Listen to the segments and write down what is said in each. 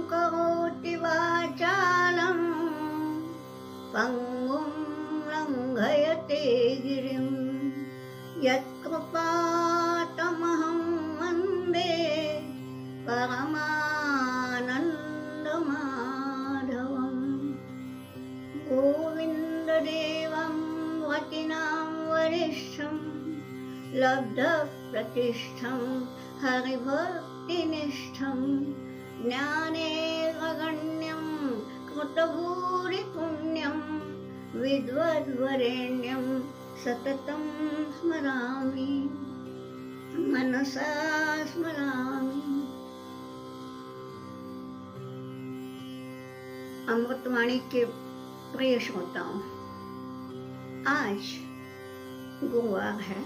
करोति वाचालं पंगुं लंघयते गिरिं यत्कृपातमहं वन्दे परमानन्दमाधवम्। गोविन्ददेवं वतिनां वरिष्ठं लब्धप्रतिष्ठं हरिभक्तिनिष्ठं ज्ञानेरगण्यं कृतभूरिपुण्यं विद्वद्वरेण्यं सततं स्मरामि मनसा स्मरामि। अमृतवाणी के प्रिय श्रोताओं, आज गुरुवार है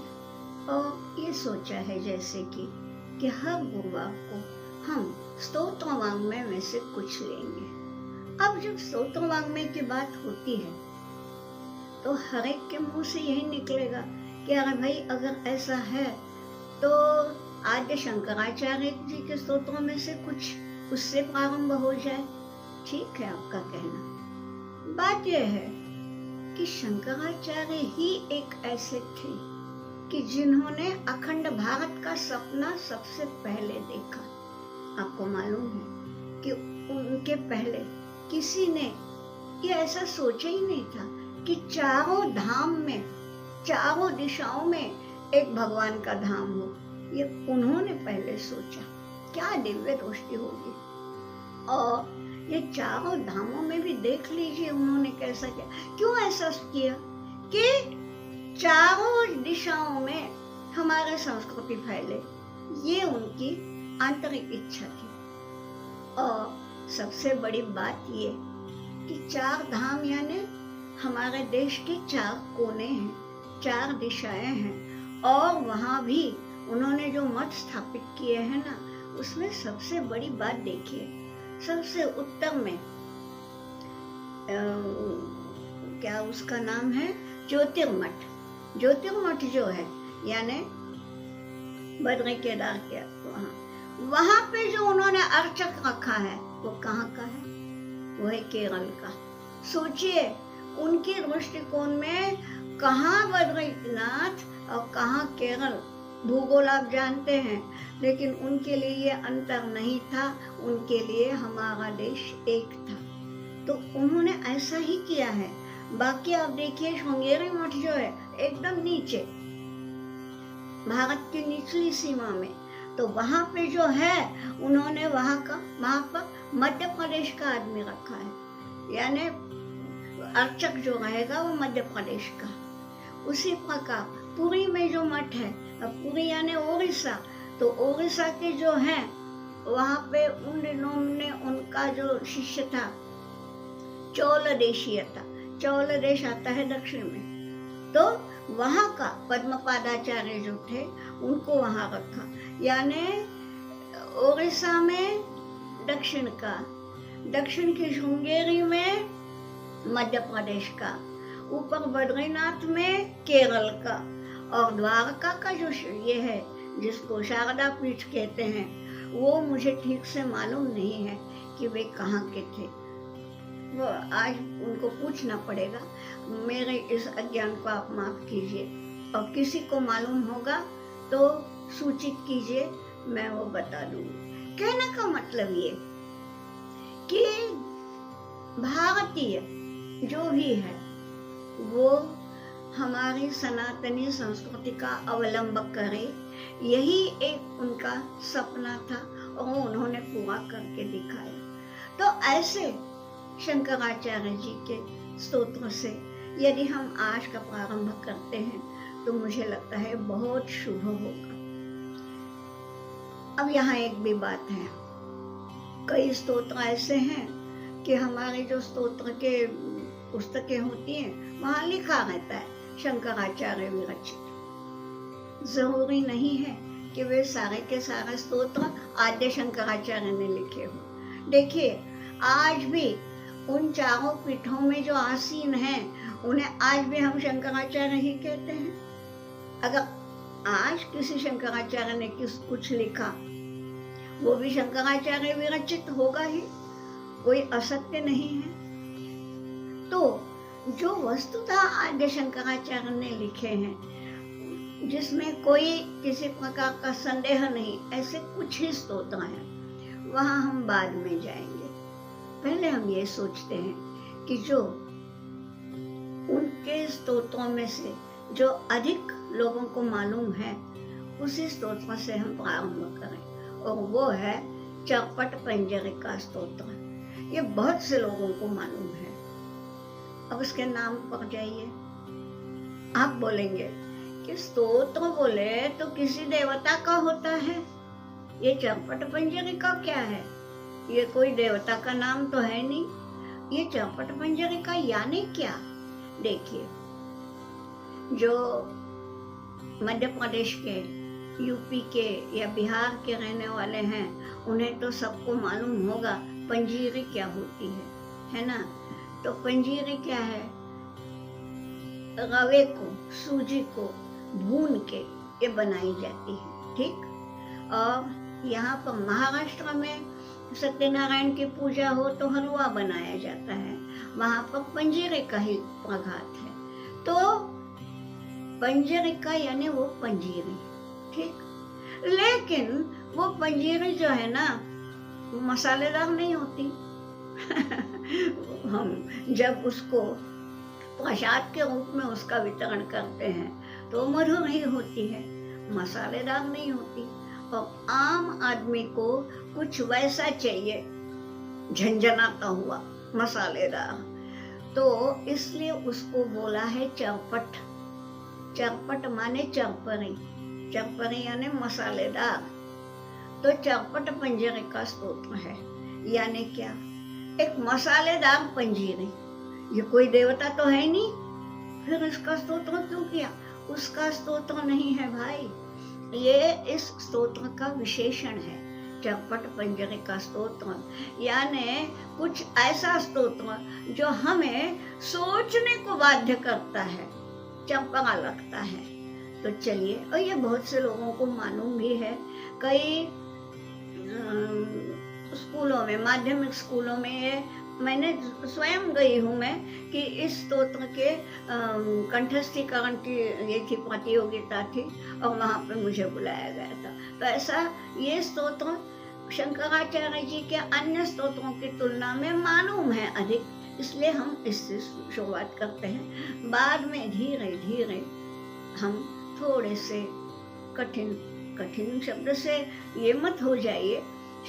और ये सोचा है जैसे कि हर गुरुवार को हम स्तोत्र वाङ्मय में से कुछ लेंगे। अब जब स्तोत्र वाङ्मय की बात होती है तो हर एक के मुंह से यही निकलेगा कि अरे भाई, अगर ऐसा है तो आद्य शंकराचार्य जी के स्तोत्रों में से कुछ उससे प्रारंभ हो जाए। ठीक है आपका कहना। बात यह है कि शंकराचार्य ही एक ऐसे थे कि जिन्होंने अखंड भारत का सपना सबसे पहले देखा। आपको मालूम है कि उनके पहले किसी ने ये ऐसा सोचा ही नहीं था कि चारों धाम में, चारों दिशाओं में एक भगवान का धाम हो। ये उन्होंने पहले सोचा। क्या दिव्य दृष्टि होगी। और ये चारों धामों में भी देख लीजिए उन्होंने कैसा किया। क्यों ऐसा किया कि चारों दिशाओं में हमारे संस्कृति फैले, ये उनकी आंतरिक इच्छा थी। और सबसे बड़ी बात ये कि चार धाम यानी हमारे देश के चार कोने हैं, चार दिशाएं हैं, और वहाँ भी उन्होंने जो मठ स्थापित किए हैं ना, उसमें सबसे बड़ी बात देखिए, सबसे उत्तर में क्या उसका नाम है, ज्योतिर्मठ। ज्योतिर्मठ जो है यानी बद्री केदार के वहाँ पे जो उन्होंने अर्चक रखा है वो कहाँ का है? वो है केरल का। सोचिए उनके दृष्टिकोण में कहाँ बद्रीनाथ और कहाँ केरल। भूगोल आप जानते हैं, लेकिन उनके लिए ये अंतर नहीं था, उनके लिए हमारा देश एक था। तो उन्होंने ऐसा ही किया है। बाकी आप देखिए श्रृंगेरी मठ जो है एकदम नीचे, भारत की निचली सीमा में, तो वहाँ पे जो है उन्होंने वहाँ पर मध्य प्रदेश का आदमी रखा है, यानी अर्चक जो रहेगा वो मध्य प्रदेश का। उसी प्रकार पुरी में जो मठ है, अब पुरी यानी ओडिशा, तो ओडिशा के जो हैं वहाँ पे उन दिनों में उनका जो शिष्य था चौल देशीय था। चौल देश आता है दक्षिण में, तो वहाँ का पद्मपादाचार्य जो थे उनको वहाँ रखा, यानी ओडिशा में दक्षिण का, दक्षिण की श्रृंगेरी में मध्य प्रदेश का, ऊपर बद्रीनाथ में केरल का, और द्वारका का जो ये है जिसको शारदा पीठ कहते हैं, वो मुझे ठीक से मालूम नहीं है कि वे कहाँ के थे। वो आज उनको पूछना पड़ेगा। मेरे इस अज्ञान को आप माफ कीजिए, और किसी को मालूम होगा तो सूचित कीजिए, मैं वो बता दूंगी। कहने का मतलब ये कि भारतीय जो भी है वो हमारी सनातनी संस्कृति का अवलंब करे, यही एक उनका सपना था और उन्होंने पूरा करके दिखाया। तो ऐसे शंकराचार्य जी के स्तोत्र से यदि हम आज का प्रारंभ करते हैं तो मुझे लगता है बहुत शुभ होगा। अब यहाँ एक भी बात है, कई स्तोत्र ऐसे हैं कि हमारे जो स्तोत्र के पुस्तकें होती हैं वहाँ लिखा रहता है शंकराचार्य विरचित। जरूरी नहीं है कि वे सारे के सारे स्तोत्र आद्य शंकराचार्य ने लिखे हो। देखिए आज भी उन चारों पीठों में जो आसीन हैं उन्हें आज भी हम शंकराचार्य ही कहते हैं। अगर आज किसी शंकराचार्य ने कुछ लिखा, वो भी शंकराचार्य विरचित होगा ही, कोई असत्य नहीं है। तो जो वस्तुतः आद्य शंकराचार्य ने लिखे हैं, जिसमें कोई किसी प्रकार का संदेह नहीं, ऐसे कुछ ही स्तोत्र हैं, वहां हम बाद में जाएंगे। पहले हम ये सोचते हैं कि जो उनके स्तोत्रों में से जो अधिक लोगों को मालूम है, उसी स्तोत्र से हम प्रारंभ करें, और वो है चरपट पंजरिका स्तोत्र। ये बहुत से लोगों को मालूम है। अब उसके नाम पर जाइए। आप बोलेंगे कि स्तोत्र बोले तो किसी देवता का होता है, ये चरपट पंजरिका क्या है? ये कोई देवता का नाम तो है नहीं। ये चरपट पंजरिका यानी क्या? देखिए, जो मध्य प्रदेश के, यूपी के या बिहार के रहने वाले हैं, उन्हें तो सबको मालूम होगा पंजीरी क्या होती है ना? तो पंजीरी क्या है? रवे को, सूजी को भून के ये बनाई जाती है, ठीक। और यहाँ पर महाराष्ट्र में सत्यनारायण की पूजा हो तो हलवा बनाया जाता है, वहां पर पंजीरी का ही प्रघात है। तो पंजरिका यानी वो पंजीरी, ठीक। लेकिन वो पंजीरी जो है ना, मसालेदार नहीं होती। हम जब उसको प्रसाद के रूप में उसका वितरण करते हैं तो मधुर ही होती है, मसालेदार नहीं होती। और आम आदमी को कुछ वैसा चाहिए, झंझनाता हुआ, मसालेदार, तो इसलिए उसको बोला है चरपट। चरपट माने चरपरी, चरपरी यानी मसालेदार। तो चरपट पंजरिका स्तोत्र है, यानी क्या? एक मसालेदार पंजीरी। ये कोई देवता तो है नहीं, फिर इसका स्तोत्र क्यों किया? उसका स्तोत्र नहीं है भाई, ये इस स्तोत्र का विशेषण है, चरपट पंजरिका स्तोत्र। यानी कुछ ऐसा स्तोत्र जो हमें सोचने को बाध्य करता है, चंपका लगता है। तो चलिए, और ये बहुत से लोगों को मालूम भी है। कई स्कूलों में, माध्यमिक स्कूलों में, ये मैंने स्वयं गई हूँ मैं कि इस स्तोत्र के कंठस्थीकरण की ये थी, प्रतियोगिता थी, और वहाँ पे मुझे बुलाया गया था। तो ऐसा ये स्तोत्र शंकराचार्य जी के अन्य स्तोत्रों की तुलना में मालूम है अधिक, इसलिए हम इससे शुरुआत करते हैं। बाद में धीरे धीरे हम थोड़े से कठिन शब्द से ये मत हो जाइए,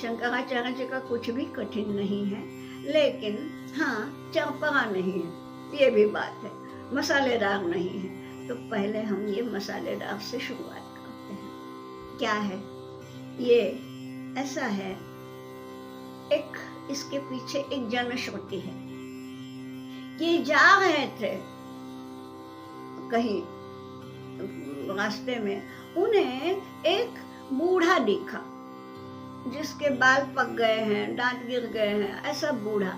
शंकराचार्य जी का कुछ भी कठिन नहीं है, लेकिन हाँ, चरपरा नहीं है, ये भी बात है, मसालेदार नहीं है। तो पहले हम ये मसालेदार से शुरुआत करते हैं। क्या है ये? ऐसा है, एक इसके पीछे एक जनश्रुति है कि जा रहे थे कहीं रास्ते में, उन्हें एक बूढ़ा दिखा जिसके बाल पक गए हैं, दांत गिर गए हैं, ऐसा बूढ़ा,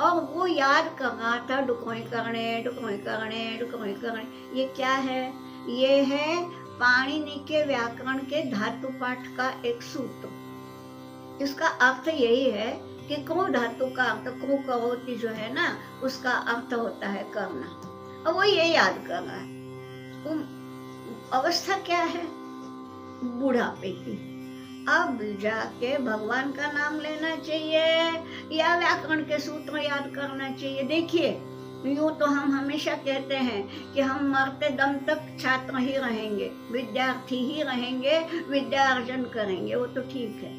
और वो याद कर रहा था डुकोई करने, डुकोई करने, डुकोई करने। ये क्या है? ये है पाणिनि के व्याकरण के धातु पाठ का एक सूत्र। इसका अर्थ यही है कि को धातु का अर्थ, को करोति जो है ना, उसका अर्थ होता है करना, और वो ये याद कर रहा है। अवस्था क्या है? बुढ़ापे की। अब जाके भगवान का नाम लेना चाहिए या व्याकरण के सूत्र याद करना चाहिए? देखिए, यूं तो हम हमेशा कहते हैं कि हम मरते दम तक छात्र ही रहेंगे, विद्यार्थी ही रहेंगे, विद्या अर्जन करेंगे, वो तो ठीक है।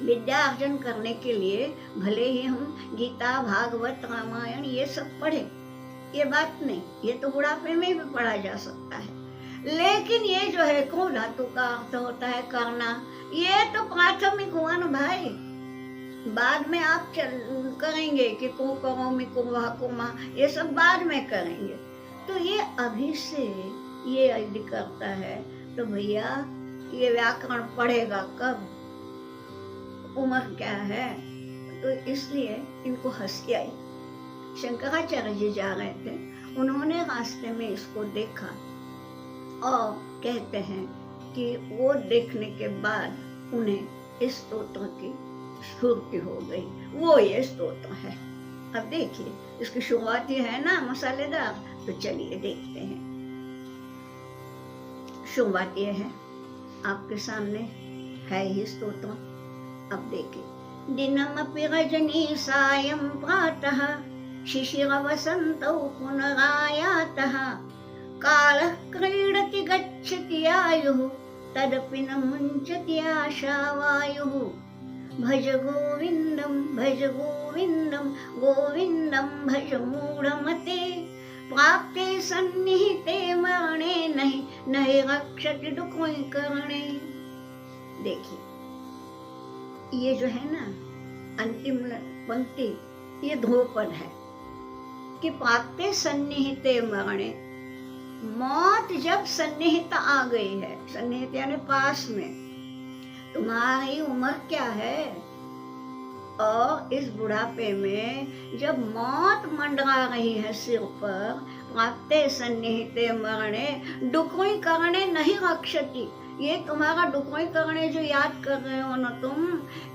विद्या अर्जन करने के लिए भले ही हम गीता, भागवत, रामायण ये सब पढ़े, ये बात नहीं, ये तो बुढ़ापे में भी पढ़ा जा सकता है। लेकिन ये जो है को धातु का अर्थ होता है करना, ये तो प्राथमिक हुआ ना भाई। बाद में आप करेंगे कि को करो मी को वह को माँ, ये सब बाद में करेंगे। तो ये अभी से ये यदि करता है तो भैया ये व्याकरण पढ़ेगा कब? उम्र क्या है? तो इसलिए इनको हंसी आई। शंकराचार्य जी जा रहे थे, उन्होंने रास्ते में इसको देखा, और कहते हैं कि वो देखने के बाद उन्हें इस स्तोत्र की स्फूर्ति हो गई, वो ये स्तोत्र है। अब देखिए, इसकी शुरुआत ही है ना मसालेदार, तो चलिए देखते हैं। शुरुआत ये है, आपके सामने है ही स्तोत्र। अब देखिए, दिनमपि रजनी सायं प्रातः शिशिरवसन्तौ पुनरायातः कालः क्रीडति गच्छति आयुः तदपि न मुञ्चति आशावायुः भज गोविन्दं गोविन्दं भज मूढमते प्राप्ते सन्निहिते मरणे नहीं रक्षति दुखों करणे। देखिए, ये जो है ना अंतिम पंक्ति, ये ध्रुपद है कि प्राप्ते सन्निहिते मरणे, मौत जब सन्निहित आ गई है, सन्निहित यानी पास में, तुम्हारी उम्र क्या है और इस बुढ़ापे में जब मौत मंडरा रही है सिर पर, प्राप्ते सन्निहिते मरणे दुखों करणे नहीं रक्षति, ये तुम्हारा दुखों करणे जो याद कर रहे हो ना तुम,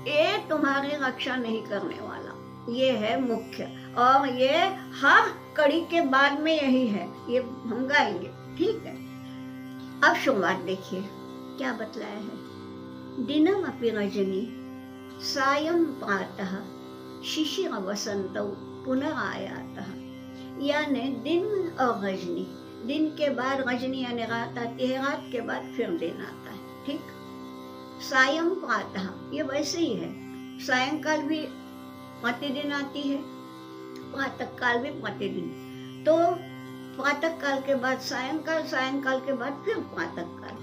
ये तुम्हारी रक्षा नहीं करने वाला। ये है मुख्य, और ये हर कड़ी के बाद में यही है, ये हम गाएंगे, ठीक है। अब शुरुआत देखिए क्या बतलाया है। दिनम अपि रजनी सायं प्रातः शिशिर वसंतौ पुनरायातः, यानी दिन और रजनी, दिन के बाद रजनी यानी रात आती है, रात के बाद फिर दिन आता है, ठीक। सायं प्रातः, ये वैसे ही है, सायंकाल भी प्रतिदिन आती है, प्रातः काल भी प्रतिदिन, तो प्रातः काल के बाद सायंकाल, सायंकाल के बाद फिर प्रातः काल।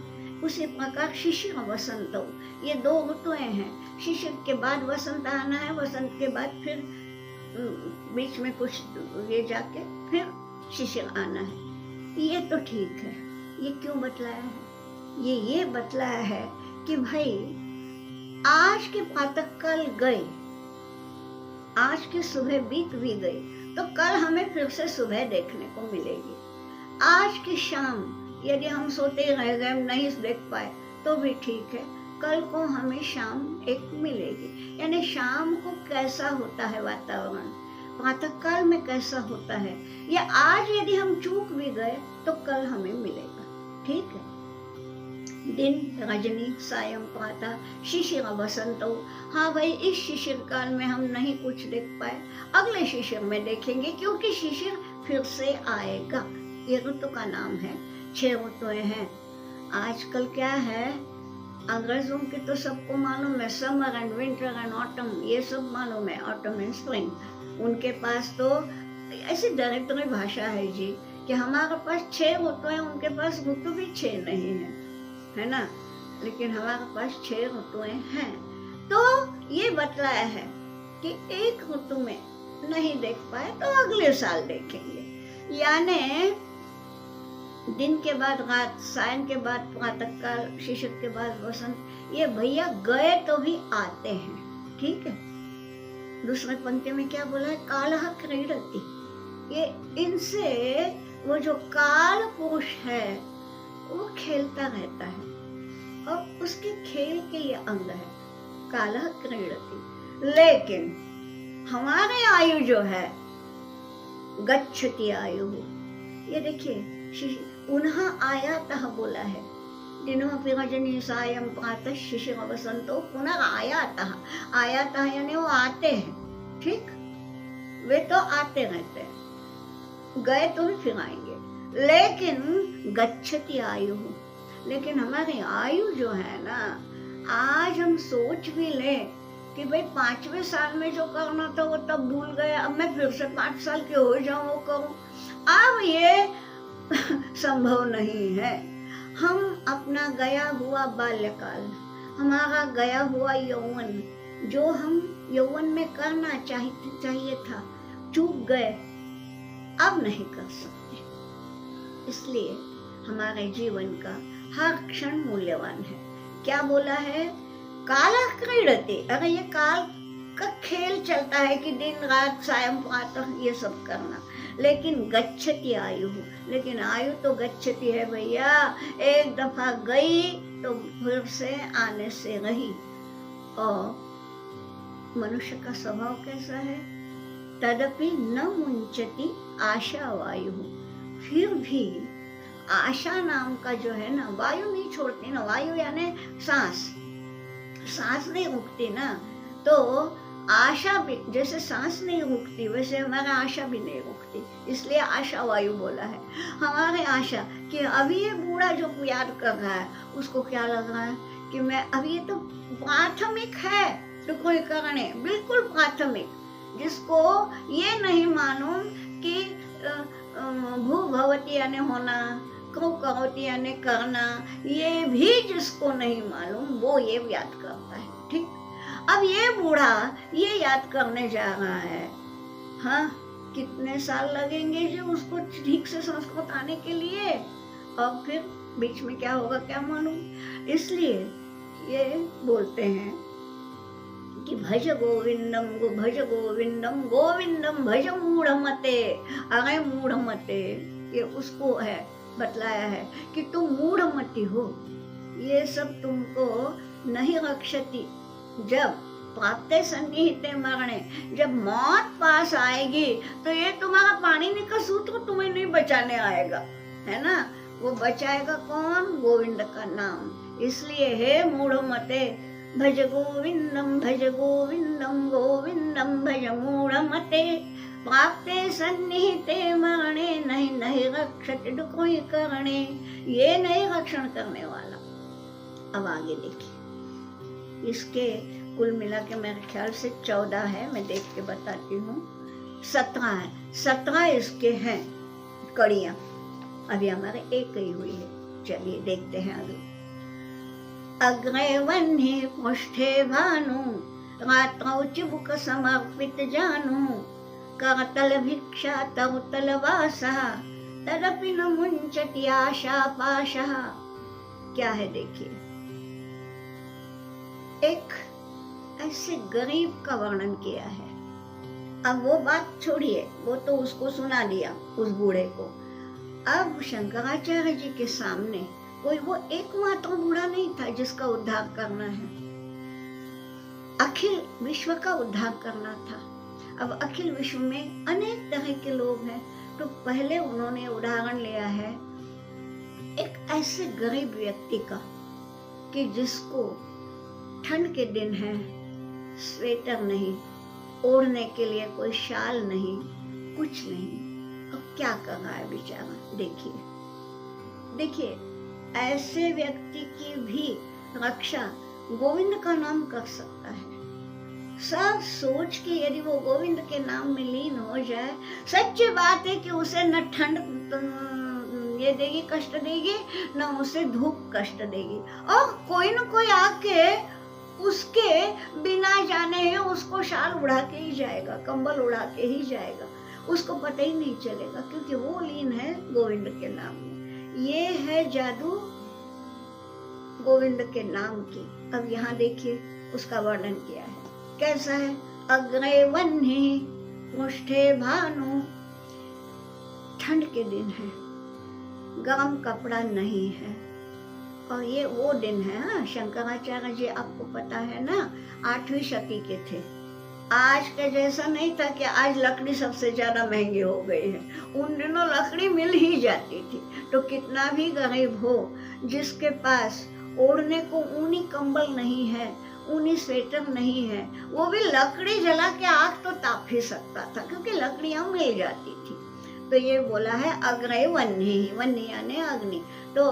उसी प्रकार शिशिर वसंत, ये दो ऋतुएं हैं, शिशिर के बाद वसंत आना है, वसंत के बाद फिर बीच में कुछ ये जाके फिर शिशिर आना है। ये तो ठीक है, ये क्यों बतलाया है? ये बतलाया है कि भाई आज के प्रातः काल गए, आज की सुबह बीत भी गई, तो कल हमें फिर से सुबह देखने को मिलेगी। आज की शाम यदि हम सोते रह गए, नहीं देख पाए तो भी ठीक है, कल को हमें शाम एक मिलेगी। यानी शाम को कैसा होता है वातावरण, प्रातः काल में कैसा होता है, या आज यदि हम चूक भी गए तो कल हमें मिलेगा, ठीक है। दिन रजनी सायं प्रातः शिशिर वसंतो, हाँ भाई, इस शिशिर काल में हम नहीं कुछ देख पाए, अगले शिशिर में देखेंगे, क्योंकि शिशिर फिर से आएगा। ये ऋतु का नाम है, 6 ऋतुएं हैं। आजकल क्या है, अंग्रेजों की तो सबको मालूम है, summer and winter and autumn, ये सब मालूम है, ऑटम एंड स्प्रिंग। उनके पास तो ऐसी दरिद्र भाषा है जी कि हमारे पास 6 ऋतु है, उनके पास ऋतु भी 6 नहीं है ना, लेकिन हमारे पास 6 ऋतुएं हैं। तो ये बतलाया है कि एक ऋतु में नहीं देख पाए तो अगले साल देखेंगे। यानी दिन के बाद रात, सायं के बाद प्रातः काल, शिशिर के बाद वसंत, ये भैया गए तो भी आते हैं, ठीक है। दूसरे पंक्ति में क्या बोला है, कालः क्रीडति, ये इनसे वो जो काल पुरुष है वो खेलता रहता है, और उसके खेल के ये अंग है कालः क्रीडति। लेकिन हमारे आयु जो है गच्छति आयु, ये देखिए पुनः आयातः बोला है, दिनमपि रजनी सायं प्रातः शिशिर वसंतो पुनः आयातः, आयातः यानी वो आते हैं, ठीक, वे तो आते रहते हैं, गए तो भी फिर आएंगे। लेकिन गच्छति आयु, लेकिन हमारी आयु जो है ना, आज हम सोच भी लें कि भाई 5वें साल में जो करना था वो तब भूल गए, अब मैं फिर से 5 साल की हो जाऊं वो करूं, अब ये संभव नहीं है। हम अपना गया हुआ बाल्यकाल, हमारा गया हुआ यौवन, जो हम यौवन में करना चाहिए था, चूक गए, अब नहीं कर सकते। इसलिए हमारे जीवन का हर क्षण मूल्यवान है। क्या बोला है, कालः क्रीडति, अरे ये काल का खेल चलता है कि दिन रात सायं प्रातः ये सब करना, लेकिन गच्छति आयु, लेकिन आयु तो गच्छति है भैया, एक दफा गई तो फिर से आने से रही। और मनुष्य का स्वभाव कैसा है? तदपि न मुंचति आशा वायु, फिर भी आशा नाम का जो है ना, वायु नहीं छोड़ती ना। वायु यानी सांस, सांस नहीं रुकती ना। तो आशा भी, जैसे सांस नहीं रुकती वैसे हमारा आशा भी नहीं रुकती, इसलिए आशा वायु बोला है। हमारे आशा कि अभी ये बूढ़ा जो याद कर रहा है उसको क्या लग रहा है कि मैं अभी, ये तो प्राथमिक है, तो कोई करने बिल्कुल प्राथमिक, जिसको ये नहीं मालूम कि भू भवती यानी होना, क्यों कहोती यानी करना, ये भी जिसको नहीं मालूम वो ये याद करता है। ठीक, अब ये बूढ़ा ये याद करने जा रहा है, हाँ, कितने साल लगेंगे जो उसको ठीक से संस्कृत आने के लिए, और फिर बीच में क्या होगा क्या मालूम। इसलिए ये बोलते हैं कि भज गोविंदम भज गोविंदम गोविंदम भज मूढ़मते। अरे मूढ़मते, ये उसको है बतलाया है कि तुम मूढ़मती हो, ये सब तुमको नहीं रक्षति। जब प्राप्ते सन्निहिते मरणे, जब मौत पास आएगी तो ये तुम्हारा पानी का सूत्र तुम्हें नहीं बचाने आएगा, है ना। वो बचाएगा कौन? गोविंद का नाम। इसलिए हे मूढ़मते भज गोविंदम भज गोविंदम गोविंदम भज मूढ़मते, प्राप्ते सन्निहिते मरणे नहीं नहीं रक्षति कोई करणे, ये नहीं रक्षण करने वाला। अब आगे देखिए, इसके कुल मिला के मेरे ख्याल से 14 है, मैं देख के बताती हूँ। 17 है, 17 इसके हैं कड़ियाँ, अभी हमारे एक ही हुई है। चलिए देखते हैं अगले। अग्रे वह्नि पृष्ठे भानु, रात्रौ चिबुक समर्पित जानू, करतल भिक्षा तरुतल वासः, तदपि न मुंचति आशा पाशः। क्या है देखिए, एक ऐसे गरीब का वर्णन किया है। अब वो बात छोड़िए, वो तो उसको सुना दिया उस बूढ़े को। अब शंकराचार्य जी के सामने कोई वो एकमात्र बूढ़ा नहीं था जिसका उद्धार करना है, अखिल विश्व का उद्धार करना था। अब अखिल विश्व में अनेक तरह के लोग हैं, तो पहले उन्होंने उदाहरण लिया है एक ऐसे गरीब व्यक्ति का कि जिसको ठंड के दिन है, स्वेटर नहीं, ओढ़ने के लिए कोई शाल नहीं, कुछ नहीं, अब क्या कर रहा है बेचारा। देखिए देखिए, ऐसे व्यक्ति की भी रक्षा गोविंद का नाम कर सकता है। सब सोच के यदि वो गोविंद के नाम में लीन हो जाए, सच्ची बात है कि उसे न ठंड ये देगी, कष्ट देगी, न उसे धूप कष्ट देगी, और कोई न कोई आके उसके बिना जाने ही उसको शाल उड़ा के ही जाएगा, कंबल उड़ा के ही जाएगा, उसको पता ही नहीं चलेगा, क्योंकि वो लीन है गोविंद के नाम में। ये है जादू गोविंद के नाम की। अब यहाँ देखिए उसका वर्णन किया है, कैसा है। अग्रे वह्नि पृष्ठे भानु, ठंड के दिन है, गर्म कपड़ा नहीं है, और ये वो दिन है। हाँ, शंकराचार्य जी आपको पता है ना 8वीं शती के थे। आज के जैसा नहीं था कि आज लकड़ी सबसे ज्यादा महंगी हो गई है, उन दिनों लकड़ी मिल ही जाती थी। तो कितना भी गरीब हो, जिसके पास ओढ़ने को ऊनी कंबल नहीं है, ऊनी स्वेटर नहीं है, वो भी लकड़ी जला के आग तो ताप ही सकता था, क्योंकि लकड़ियां मिल जाती थी। तो ये बोला है अग्रे वह्नि, वह्नि यानी अग्नि। तो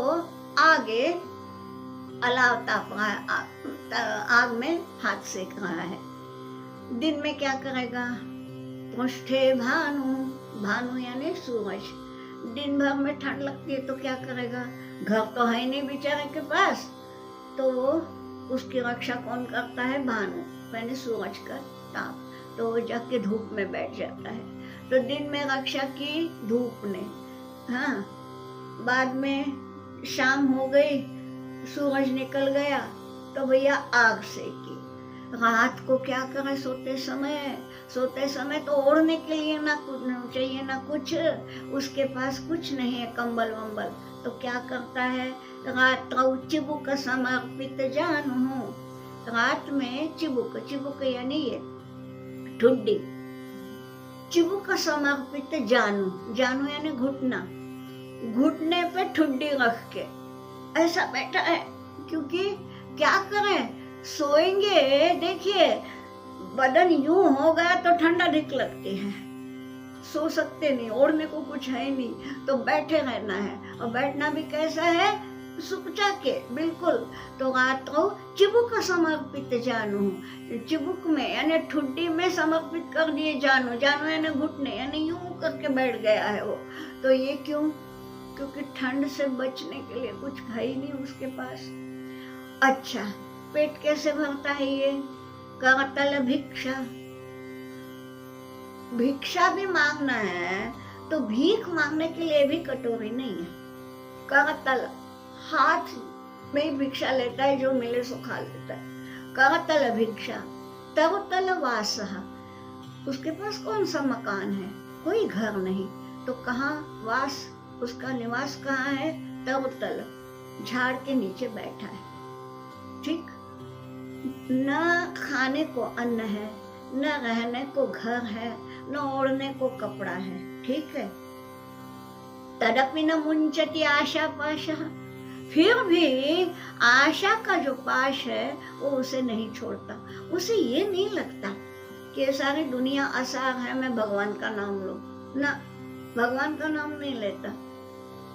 आगे अलाव ताप रहा है, आग में हाथ सेक रहा है। दिन में क्या करेगा? पृष्ठे भानु, भानु यानी सूरज। दिन भर में ठंड लगती है तो क्या करेगा? घर तो है नहीं बेचारे के पास, तो उसकी रक्षा कौन करता है? भानु यानी सूरज का ताप। तो वो जाके धूप में बैठ जाता है। तो दिन में रक्षा की धूप ने, हाँ, बाद में शाम हो गई, सूरज निकल गया तो भैया आग सेकी। रात को क्या करे? सोते समय तो ओढ़ने के लिए ना कुछ चाहिए ना कुछ, उसके पास कुछ नहीं है कंबल वंबल, तो क्या करता है? रात्रौ चिबुक समर्पित जानू, रात में चिबुक, चिबुक यानी ये ठुड्डी, चिबुक समर्पित जानू, जानू यानी घुटना, घुटने पे ठुड्डी रख के ऐसा बैठा है। क्योंकि क्या करें, सोएंगे, देखिए बदन यूं हो गया तो ठंडा धिक लगती है, सो सकते नहीं, ओढ़ने को कुछ है नहीं, तो बैठे रहना है। और बैठना भी कैसा है, सुकचा के बिल्कुल। तो रात को चिबुक समर्पित जानू, चिबुक में यानी ठुड्डी में समर्पित कर दिए जानू, जानू यानी घुटने, यानी यूं करके बैठ गया है वो। तो ये क्यों, क्योंकि ठंड से बचने के लिए कुछ है ही नहीं उसके पास। अच्छा, पेट कैसे भरता है ये, करतल भिक्षा, भिक्षा भी मांगना है तो भीख मांगने के लिए भी कटोरी नहीं है। करतल, हाथ में भिक्षा लेता है, जो मिले सो खा लेता है। करतल भिक्षा, तरतल वासः, उसके पास कौन सा मकान है, कोई घर नहीं, तो कहाँ वास, उसका निवास कहाँ है, तरतल, झाड़ के नीचे बैठा है। ठीक, न खाने को अन्न है, न रहने को घर है, न ओढ़ने को कपड़ा है। ठीक है, तदपि न मुंचति आशा पाशः, फिर भी आशा का जो पाश है वो उसे नहीं छोड़ता। उसे ये नहीं लगता कि सारी दुनिया आसार है, मैं भगवान का नाम लूं, ना, भगवान का नाम नहीं लेता।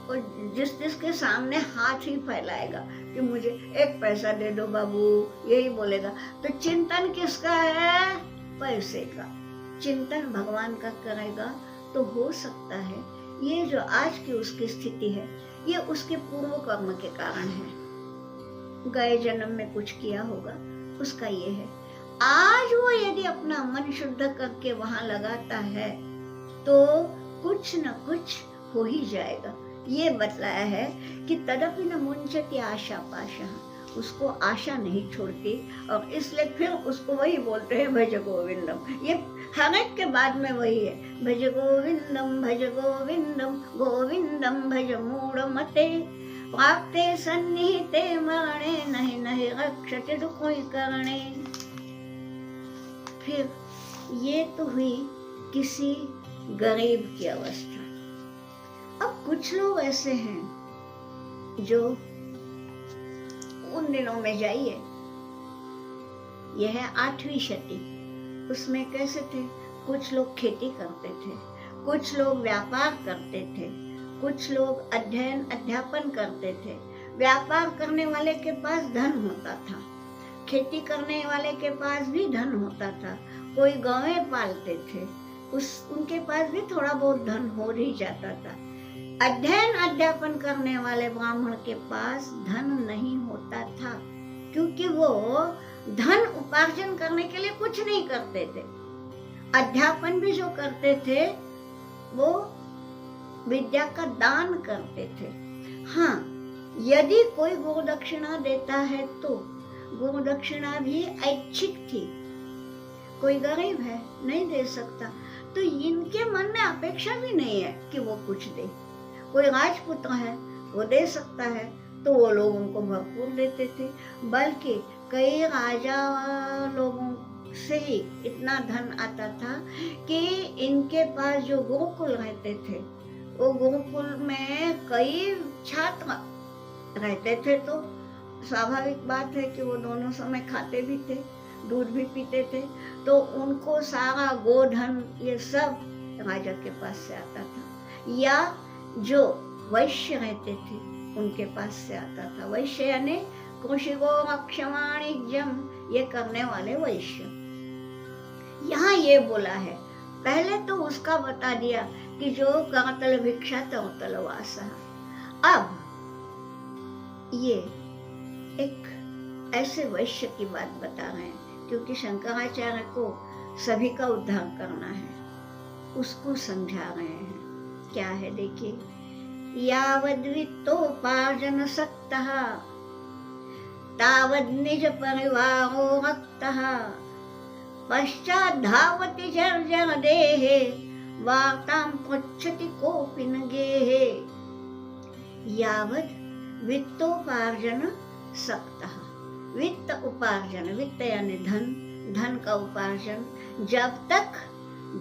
और जिसके सामने हाथ ही फैलाएगा कि मुझे एक पैसा दे दो बाबू, यही बोलेगा। तो चिंतन किसका है, पैसे का। चिंतन भगवान का करेगा तो हो सकता है ये जो आज की उसकी स्थिति है ये उसके पूर्व कर्म के कारण है। गए जन्म में कुछ किया होगा, उसका ये है। आज वो यदि अपना मन शुद्ध करके वहां लगाता है तो कुछ न कुछ हो ही जाएगा। ये बतलाया है कि तदपि न मुंचति आशा पाशः, उसको आशा नहीं छोड़ती। और इसलिए फिर उसको वही बोलते हैं भज गोविंदम। ये हर एक के बाद में वही है, भज गोविंदम भज गोविंदम, गोविंदम भज मूढ़मते, प्राप्ते सन्निहिते मरणे, नहीं नहीं रक्षति दुःखों करणे। फिर ये तो हुई किसी गरीब की अवस्था। अब कुछ लोग ऐसे हैं जो उन दिनों में जाइए, यह है 8वीं शती, उसमें कैसे थे, कुछ लोग खेती करते थे, कुछ लोग व्यापार करते थे, कुछ लोग अध्ययन अध्यापन करते थे। व्यापार करने वाले के पास धन होता था, खेती करने वाले के पास भी धन होता था, कोई गौएं पालते थे, उनके पास भी थोड़ा बहुत धन हो ही जाता था। अध्ययन अध्यापन करने वाले ब्राह्मण के पास धन नहीं होता था, क्योंकि वो धन उपार्जन करने के लिए कुछ नहीं करते थे। अध्यापन भी जो करते थे वो विद्या का दान करते थे। हाँ, यदि कोई गुरुदक्षिणा देता है तो गुरुदक्षिणा भी ऐच्छिक थी। कोई गरीब है, नहीं दे सकता, तो इनके मन में अपेक्षा भी नहीं है कि वो कुछ दे। कोई राजपुत्र है, वो दे सकता है, तो वो लोग उनको भरपूर देते थे। बल्कि कई राजा लोगों से ही इतना धन आता था कि इनके पास जो गुरुकुल रहते थे, वो गुरुकुल में कई छात्र रहते थे, तो स्वाभाविक बात है कि वो दोनों समय खाते भी थे, दूध भी पीते थे, तो उनको सारा गोधन ये सब राजा के पास से आता था। या जो वैश्य रहते थे उनके पास से आता था। वैश्य यानी कृषिको अक्षवाणिज्यम, ये करने वाले वैश्य। यहाँ ये बोला है, पहले तो उसका बता दिया कि जो करतल भिक्षा तरतल वासः। अब ये एक ऐसे वैश्य की बात बता रहे हैं, क्योंकि शंकराचार्य को सभी का उद्धार करना है, उसको समझा रहे हैं। क्या है देखिए, यावद्वित्तोपार्जन सक्तः तावद् निज परिवारो रक्तः, पश्चात् धावति जर्जर देहे वार्तां पृच्छति कोऽपि न गेहे। यावद् वित्तोपार्जन सक्तः, वित्त उपार्जन, वित्त यानी धन, धन का उपार्जन जब तक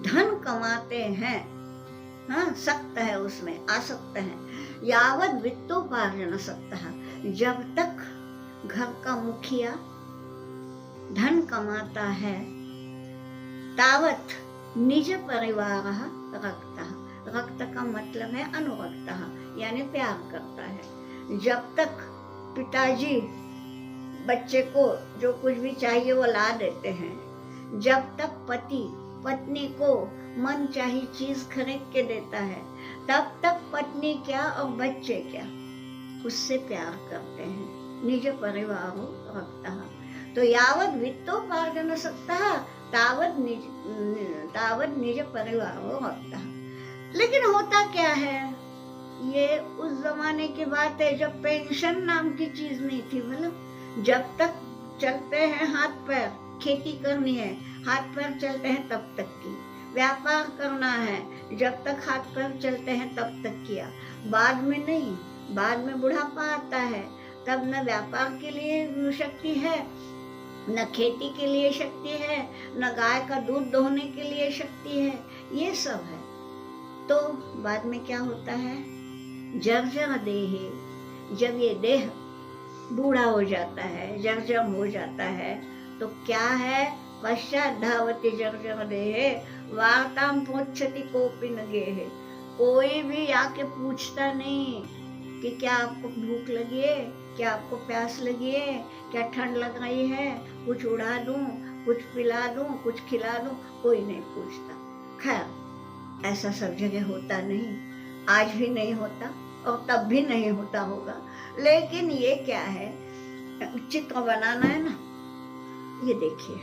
धन कमाते हैं, हाँ सक्त है उसमें, आसक्त है, यावत वित्तोपार्जन सक्त है, जब तक घर का मुखिया धन कमाता है तावत निज परिवार रक्तः, रक्त का मतलब है अनुरक्तः यानी प्यार करता है। जब तक पिताजी बच्चे को जो कुछ भी चाहिए वो ला देते हैं, जब तक पति पत्नी को मन चाही चीज खरीद के देता है, तब तक पत्नी क्या और बच्चे क्या उससे प्यार करते हैं। निज परिवार रखता, तो यावत वित्तोपार्जन सकता तावत निज परिवार रखता। लेकिन होता क्या है, ये उस जमाने की बात है जब पेंशन नाम की चीज नहीं थी। मतलब जब तक चलते हैं हाथ पैर, खेती करनी है हाथ पैर चलते हैं तब तक की, व्यापार करना है जब तक हाथ पैर चलते हैं तब तक किया, बाद में नहीं। बाद में बुढ़ापा आता है, तब न व्यापार के लिए शक्ति है, न खेती के लिए शक्ति है, न गाय का दूध दोहने के लिए शक्ति है, ये सब है। तो बाद में क्या होता है, जर्जर देह, जब ये देह बूढ़ा हो जाता है, जर्जर हो जाता है, तो क्या है, पश्चात धावती जर्जर देह वार्ताम पृच्छति कोपि न गेह। कोई भी आके पूछता नहीं कि क्या आपको भूख लगी है, क्या आपको प्यास लगी है, क्या ठंड लग रही है, कुछ उड़ा दूं, कुछ पिला दूं, कुछ खिला दूं, कोई नहीं पूछता। खैर ऐसा सब जगह होता नहीं, आज भी नहीं होता और तब भी नहीं होता होगा। लेकिन ये क्या है, चित्र बनाना है ना, ये देखिए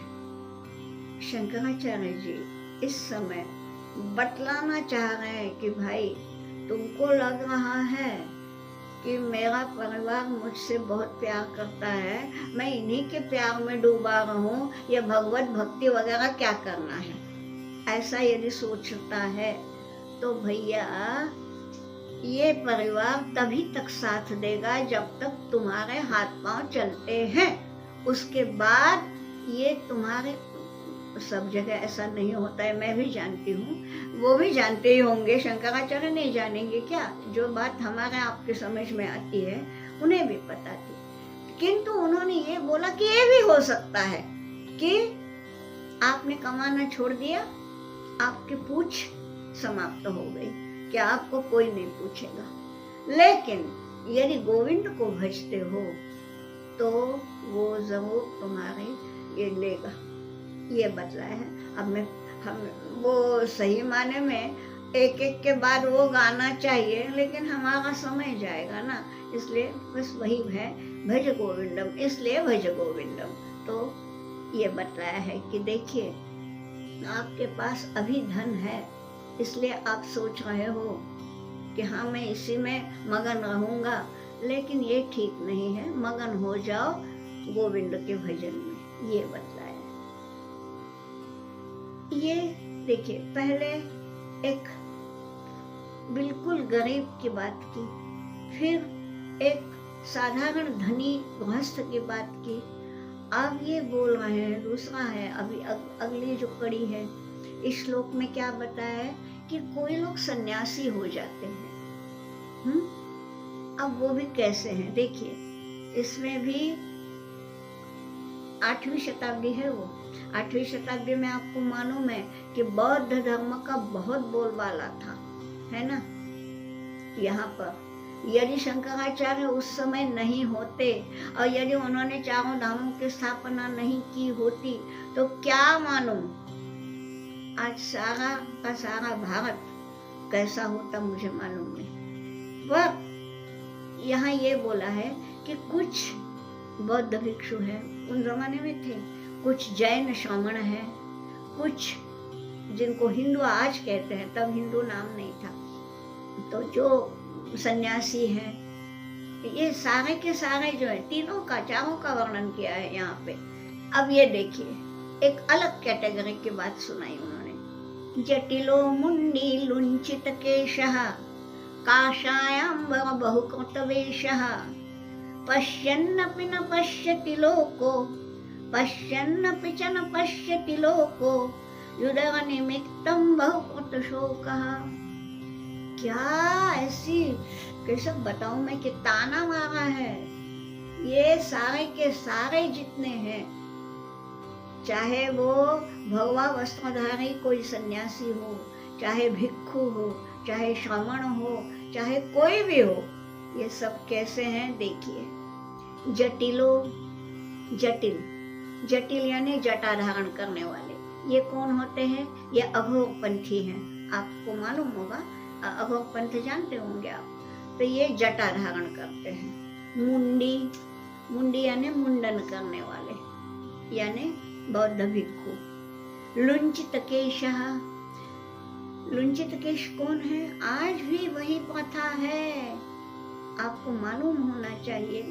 शंकराचार्य जी इस समय बतलाना चाह रहे हैं कि भाई तुमको लग रहा है कि मेरा परिवार मुझसे बहुत प्यार करता है, मैं इन्हीं के प्यार में डूबा रहूं, या भगवत भक्ति वगैरह क्या करना है, ऐसा यदि सोचता है तो भैया ये परिवार तभी तक साथ देगा जब तक तुम्हारे हाथ पांव चलते हैं। उसके बाद ये तुम्हारे, सब जगह ऐसा नहीं होता है, मैं भी जानती हूँ, वो भी जानते ही होंगे, शंकराचार्य नहीं जानेंगे क्या? जो बात हमारे आपके समझ में आती है उन्हें भी पता थी, किंतु उन्होंने ये बोला कि ये भी हो सकता है कि आपने कमाना छोड़ दिया, आपकी पूछ समाप्त हो गई, कि आपको कोई नहीं पूछेगा, लेकिन यदि गोविंद को भजते हो तो वो जरूर तुम्हारे ये लेगा, ये बतलाया है। अब मैं हम वो सही माने में एक एक के बाद वो गाना चाहिए, लेकिन हमारा समय जाएगा ना, इसलिए बस वही है भज गोविंदम, इसलिए भज गोविंदम। तो ये बतलाया है कि देखिए आपके पास अभी धन है, इसलिए आप सोच रहे हो कि हाँ मैं इसी में मगन रहूंगा, लेकिन ये ठीक नहीं है, मगन हो जाओ गोविंद के भजन में, ये बतलाया। ये देखिए पहले एक बिल्कुल गरीब की बात की, फिर एक साधारण धनी गृहस्थ की बात की, अब ये बोल रहे हैं दूसरा है। अभी अगली जो कड़ी है इस श्लोक में क्या बताया है कि कोई लोग सन्यासी हो जाते हैं। अब वो भी कैसे हैं, देखिए इसमें भी 8वीं शताब्दी है, वो 8वीं शताब्दी में आपको मालूम है कि बौद्ध धर्म का बहुत बोलबाला था, है ना। यहाँ पर यदि शंकराचार्य उस समय नहीं होते और यदि उन्होंने चारों धामों की स्थापना नहीं की होती तो क्या मालूम आज सारा का सारा भारत कैसा होता, मुझे मालूम नहीं। वह यहाँ ये बोला है कि कुछ बौद्ध भिक्षु है, उन जमाने में थे, कुछ जैन श्रमण है, कुछ जिनको हिंदू आज कहते हैं, तब हिंदू नाम नहीं था, तो जो सन्यासी है, ये सारे के सारे जो है तीनों का चारों का वर्णन किया है यहाँ पे। अब ये देखिए एक अलग कैटेगरी की बात सुनाई उन्होंने, जटिलो मुंडी लुंचित केशः काषायाम्बर बहुकृत वेशः पश्यन्नपि न पश्यति लोको, पश्यन्नपि च न पश्यति लोको, युदनिमित्तं बहुकृत शोकः। क्या ऐसी कैसे बताऊं मैं कि ताना मारा है ये सारे के सारे जितने हैं, चाहे वो भगवा वस्त्रधारी कोई सन्यासी हो, चाहे भिक्षु हो, चाहे श्रमण हो, चाहे कोई भी हो, ये सब कैसे हैं देखिए। जटिलो, जटिल, जटिल यानी जटा धारण करने वाले, ये कौन होते हैं? ये अघोरपंथी हैं। आपको मालूम होगा, अघोरपंथ जानते होंगे आप, तो ये जटा धारण करते हैं। मुंडी, मुंडी यानी मुंडन करने वाले, यानी बौद्ध भिक्षु। लुंचित केशः, लुंचित केश कौन है? आज भी वही प्रथा है, आपको मालूम होना चाहिए।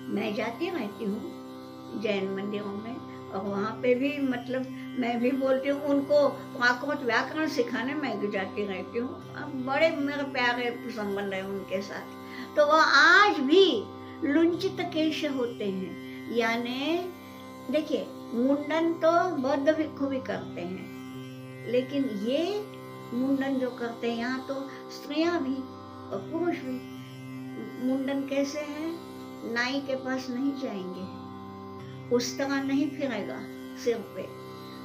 मैं जाती रहती हूँ जैन मंदिरों में, और वहाँ पे भी मतलब मैं भी बोलती हूँ, उनको प्राकृत व्याकरण सिखाने मैं जाती रहती हूँ। अब बड़े मेरे प्यारे संबंध है उनके साथ। तो वह आज भी लुंचित केश होते हैं, यानी देखिए मुंडन तो बौद्ध भिक्षु भी करते हैं, लेकिन ये मुंडन जो करते हैं यहाँ तो स्त्रियां भी और पुरुष भी। मुंडन कैसे है? नाई के पास नहीं जाएंगे, उस तरह नहीं फिरेगा सिर पे।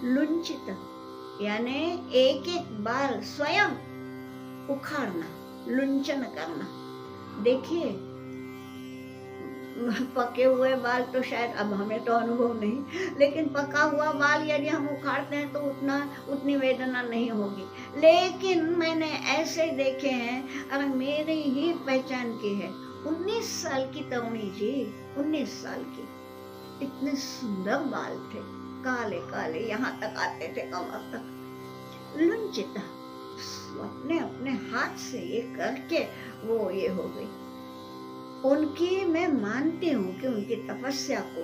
लुंचित यानी एक एक बाल स्वयं उखाड़ना, लुंचन करना। देखिए पके हुए बाल तो शायद अब हमें तो अनुभव नहीं, लेकिन पका हुआ बाल यदि हम उखाड़ते हैं तो उतनी वेदना नहीं होगी। लेकिन मैंने ऐसे देखे हैं, अगर मेरी ही पहचान की है, 19 साल की तरुणी जी, 19 साल की, इतने सुंदर बाल थे, काले काले, यहाँ तक आते थे कमर तक। लुंचित, अपने अपने हाथ से ये करके वो ये हो गई। उनकी मैं मानती हूँ कि उनकी तपस्या को,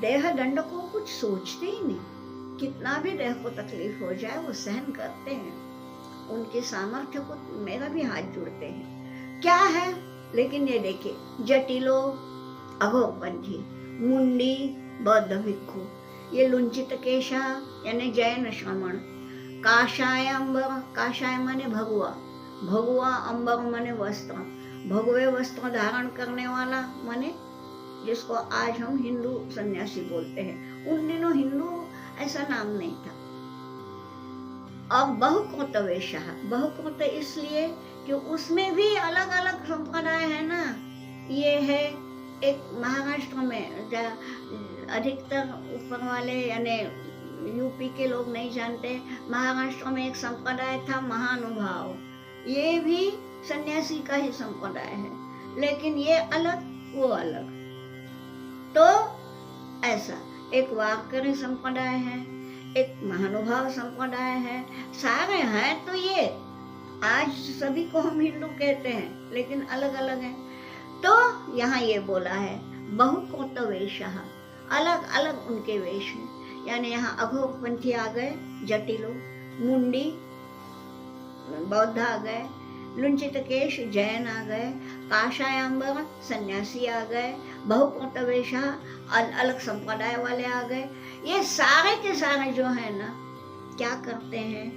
देह दंड को कुछ सोचते ही नहीं, कितना भी देह को तकलीफ हो जाए वो सहन करते हैं। उनकी सामर्थ्य को मेरा भी हाथ जुड़ते हैं। क्या है? लेकिन ये देखिए, जटिलो अघोरपंथी, मुंडी बौद्ध भिक्षु, ये लुंचित केशा यानी जैन श्रमण, काशाय अंबर, काशाय माने भगवा, भगवा अंबर माने वस्त्र, भगवे वस्त्र धारण करने वाला माने जिसको आज हम हिंदू सन्यासी बोलते हैं। उन दिनों हिंदू ऐसा नाम नहीं था। और बहुकृत वेशः, बहुकृत इसलिए कि उसमें भी अलग अलग संप्रदाय है ना। ये है एक महाराष्ट्र में, अधिकतर ऊपर वाले यानी यूपी के लोग नहीं जानते, महाराष्ट्र में एक संप्रदाय था महानुभाव, ये भी सन्यासी का ही संप्रदाय है, लेकिन ये अलग वो अलग। तो ऐसा एक वारकरी संप्रदाय है, एक महानुभाव संप्रदाय है, सारे हैं। तो ये आज सभी को हम हिंदू कहते हैं, लेकिन अलग अलग हैं। तो यहाँ ये बोला है बहुकृत वेशः, अलग अलग उनके वेश हैं। यानी यहाँ अघोरपंथी आ गए, जटिलो, मुंडी बौद्ध आ गए, लुंचित केश जैन आ गए, काशायांबर सन्यासी आ गए, बहुकृत वेशः अलग संप्रदाय वाले आ गए। ये सारे के सारे जो है ना, क्या करते हैं?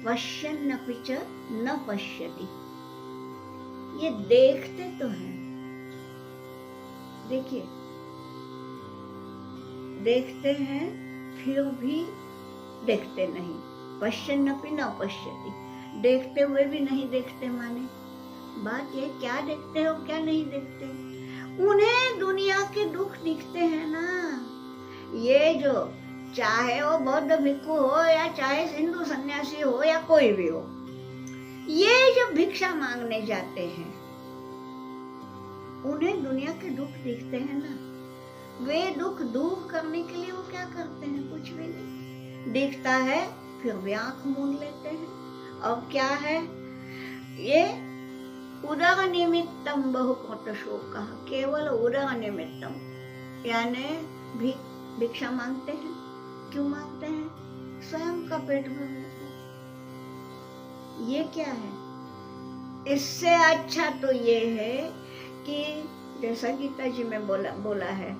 पश्यन्नपि च न पश्यति, ये देखते तो हैं, देखिए देखते हैं फिर भी देखते नहीं। पश्यन्नपि न पश्यति, देखते हुए भी नहीं देखते। माने बात ये, क्या देखते हो क्या नहीं देखते? उन्हें दुनिया के दुख दिखते हैं ना। ये जो चाहे वो बौद्ध भिक्षु हो या चाहे हिंदू सन्यासी हो या कोई भी हो, ये जो भिक्षा मांगने जाते हैं उन्हें दुनिया के दुख दिखते हैं ना। वे दुख दूर करने के लिए वो क्या करते हैं? कुछ भी नहीं दिखता है, फिर वे आंख मूंद लेते हैं। और क्या है ये? उदर निमित्तम बहुकृत शोकः, केवल उदर निमित्तम, यानी भिक्षा मांगते हैं। क्यों मांगते हैं? स्वयं का पेट भरने को। ये क्या है? इससे अच्छा तो ये है कि जैसा गीता जी में बोला है,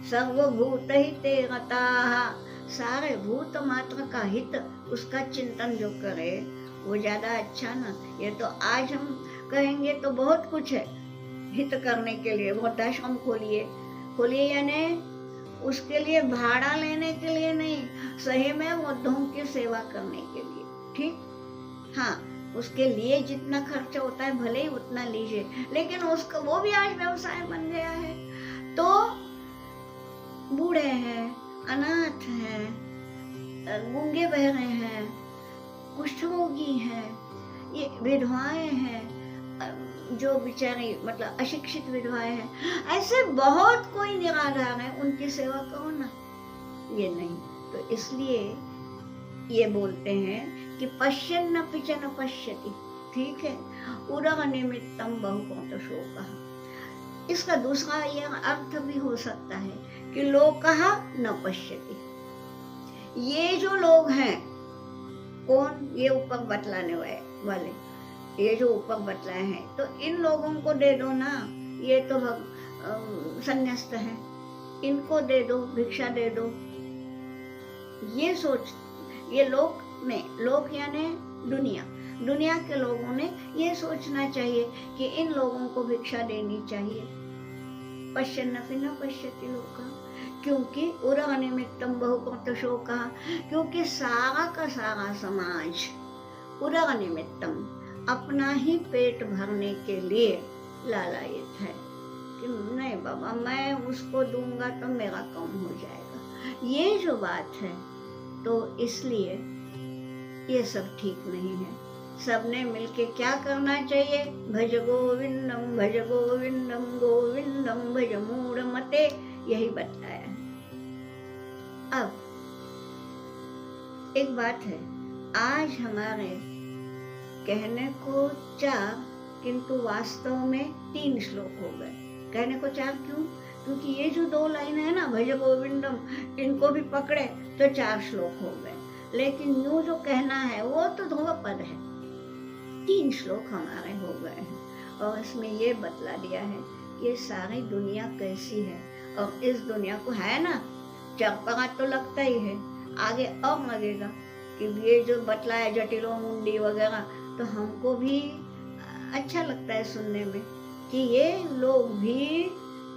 सर्वभूत हिते रताः, सारे भूत मात्र का हित, उसका चिंतन जो करे वो ज्यादा अच्छा ना। ये तो आज हम कहेंगे तो बहुत कुछ है हित करने के लिए, वृद्धाश्रम खोलिए यानी उसके लिए भाड़ा लेने के लिए नहीं, सही में वृद्धों की सेवा करने के लिए, ठीक। हाँ, उसके लिए जितना खर्चा होता है भले ही उतना लीजिए, लेकिन उसका वो भी आज व्यवसाय बन गया है। तो बूढ़े हैं, अनाथ हैं, गूंगे बहरे हैं, कुष्ठरोगी हैं, ये विधवाएं हैं, जो बेचारी मतलब अशिक्षित विधवाएं हैं, ऐसे बहुत कोई निराधार है, उनकी सेवा करो ना। ये नहीं, तो इसलिए ये बोलते हैं कि पश्यन्नपि च न पश्यति, ठीक है, उदर निमित्तम बहुकोट शोकः। इसका दूसरा यह अर्थ भी हो सकता है कि लोकः न पश्यति। ये जो लोग हैं, कौन, ये ऊपर बतलाने वाले, ये जो ऊपर बतलाए हैं, तो इन लोगों को दे दो ना, ये तो संन्यास्त है, इनको दे दो, भिक्षा दे दो। ये सोच, ये लोग यानी दुनिया के लोगों ने ये सोचना चाहिए कि इन लोगों को भिक्षा देनी चाहिए। पश्यन्नपि न पश्यति लोकः, क्योंकि उदर निमित्तम बहुकोट शोकः, क्योंकि सारा का सारा समाज उदर निमित्तम, अपना ही पेट भरने के लिए लालायित है कि नहीं बाबा, मैं उसको दूंगा तो मेरा कम हो जाएगा, ये जो बात है। तो इसलिए ये सब ठीक नहीं है। सबने मिलके क्या करना चाहिए, भज गोविंदम भज गोविंदम गोविंदम भज मूढ़मते, यही बताया है। अब एक बात है, आज हमारे कहने को 4 किंतु वास्तव में 3 श्लोक हो गए। कहने को 4 क्यों? क्योंकि ये जो 2 लाइन है ना, भज गोविंदम, इनको भी पकड़े तो 4 श्लोक हो गए, लेकिन यूं जो कहना है वो तो ध्रुव पद है, 3 श्लोक हमारे हो गए हैं। और इसमें ये बतला दिया है कि सारी दुनिया कैसी है, और इस दुनिया को है ना, चरपरा तो लगता ही है, आगे और लगेगा कि ये जो बतलाया जटिलो मुंडी वगैरह, तो हमको भी अच्छा लगता है सुनने में कि ये लोग भी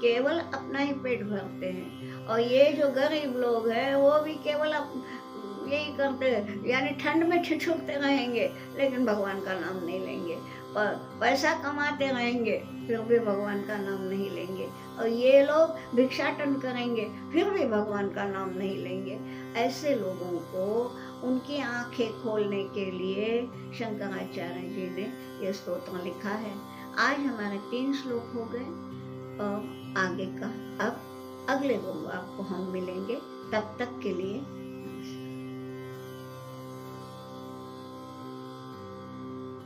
केवल अपना ही पेट भरते हैं, और ये जो गरीब लोग हैं वो भी केवल यही करते हैं, यानी ठंड में ठिठुरते रहेंगे लेकिन भगवान का नाम नहीं लेंगे, पैसा कमाते रहेंगे फिर भी भगवान का नाम नहीं लेंगे, और ये लोग भिक्षाटन करेंगे फिर भी भगवान का नाम नहीं लेंगे। ऐसे लोगों को उनकी आंखें खोलने के लिए शंकराचार्य जी ने यह स्तोत्र लिखा है। आज हमारे 3 श्लोक हो गए, और आगे का अब अगले गुरुवार को हम मिलेंगे। तब तक के लिए